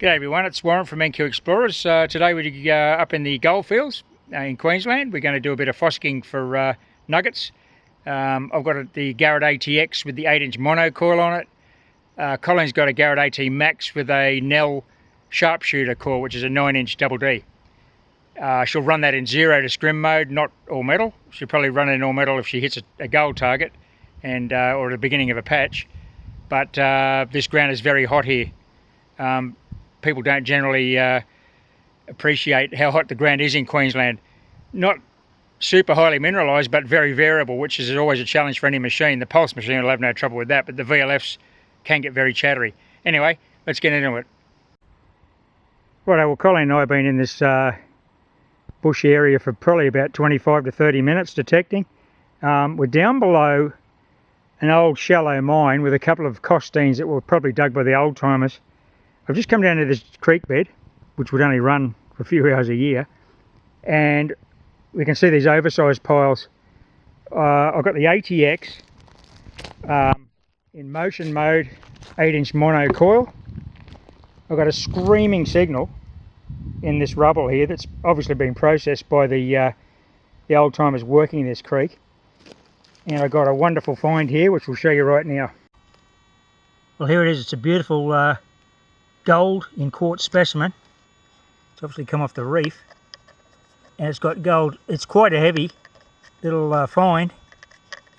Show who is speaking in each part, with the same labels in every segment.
Speaker 1: G'day everyone, it's Warren from NQ Explorers. Today we're up in the goldfields in Queensland. We're going to do a bit of fossicking for nuggets. I've got the Garrett ATX with the 8-inch mono coil on it. Colin's got a Garrett AT Max with a Nell sharpshooter coil, which is a 9-inch double D. She'll run that in 0 to scrim mode, not all metal. She'll probably run it in all metal if she hits a gold target and or at the beginning of a patch. But this ground is very hot here. People don't generally appreciate how hot the ground is in Queensland. Not super highly mineralised, but very variable, which is always a challenge for any machine. The pulse machine will have no trouble with that, but the VLFs can get very chattery. Anyway, let's get into it. Righto, well, Colin and I have been in this bush area for probably about 25 to 30 minutes detecting. We're down below an old shallow mine with a couple of costines that were probably dug by the old timers. I've just come down to this creek bed, which would only run for a few hours a year, and we can see these oversized piles. I've got the ATX in motion mode, 8-inch mono coil. I've got a screaming signal in this rubble here that's obviously been processed by the old timers working this creek, and I've got a wonderful find here which we'll show you right now. Well, here it is. It's a beautiful gold in quartz specimen. It's obviously come off the reef, and it's got gold. It's quite a heavy little find,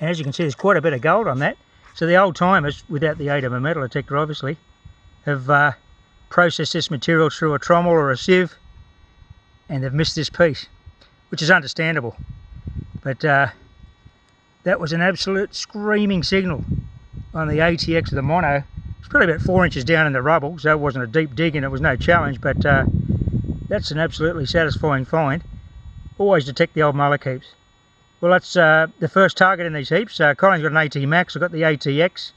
Speaker 1: and as you can see, there's quite a bit of gold on that. So the old timers, without the aid of a metal detector obviously, have processed this material through a trommel or a sieve, and they've missed this piece, which is understandable. But that was an absolute screaming signal on the ATX of the mono. It's probably about 4 inches down in the rubble, so it wasn't a deep dig and it was no challenge, but that's an absolutely satisfying find. Always detect the old mullock heaps. Well, that's the first target in these heaps. Colin's got an AT Max, I've got the ATX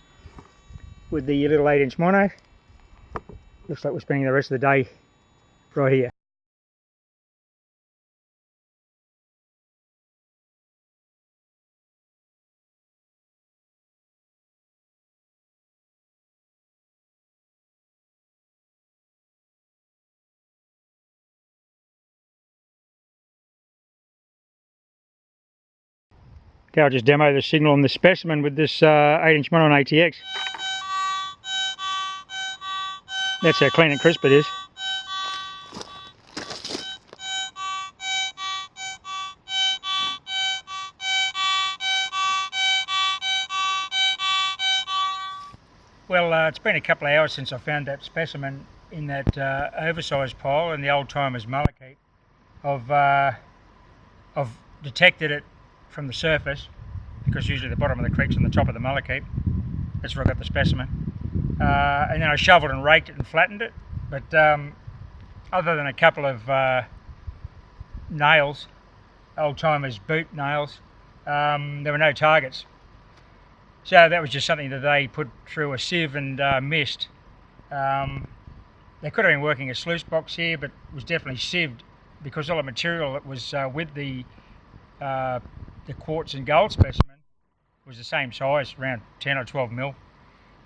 Speaker 1: with the little 8-inch mono. Looks like we're spending the rest of the day right here. Okay, I'll just demo the signal on the specimen with this 8-inch mono on ATX. That's how clean and crisp it is. Well, it's been a couple of hours since I found that specimen in that oversized pile in the old timers mullock heap. I've detected it from the surface, because usually the bottom of the creek's on the top of the mullock heap. That's where I got the specimen. And then I shoveled and raked it and flattened it, but other than a couple of nails, old timers boot nails, there were no targets. So that was just something that they put through a sieve and missed. They could have been working a sluice box here, but it was definitely sieved, because all the material that was with the quartz and gold specimen was the same size, around 10 or 12 mil.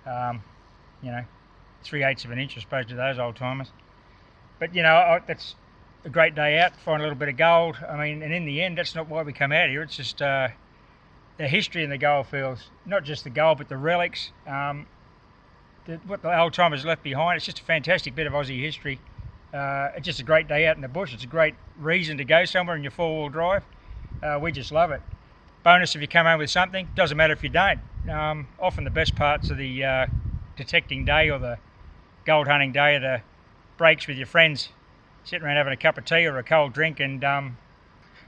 Speaker 1: You know, 3/8 of an inch, I suppose, to those old timers. But you know, that's a great day out, find a little bit of gold. I mean, and in the end, that's not why we come out here. It's just the history in the gold fields, not just the gold, but the relics, what the old timers left behind. It's just a fantastic bit of Aussie history. It's just a great day out in the bush. It's a great reason to go somewhere in your 4-wheel drive. We just love it. Bonus if you come home with something, doesn't matter if you don't. Often the best parts of the detecting day or the gold hunting day are the breaks with your friends, sitting around having a cup of tea or a cold drink, and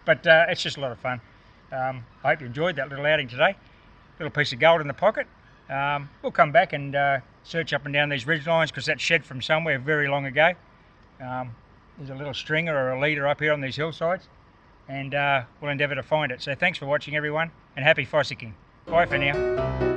Speaker 1: but it's just a lot of fun. I hope you enjoyed that little outing today. Little piece of gold in the pocket. We'll come back and search up and down these ridge lines, because that's shed from somewhere very long ago. There's a little stringer or a leader up here on these hillsides, and we'll endeavour to find it. So thanks for watching everyone, and happy fossicking. Bye for now.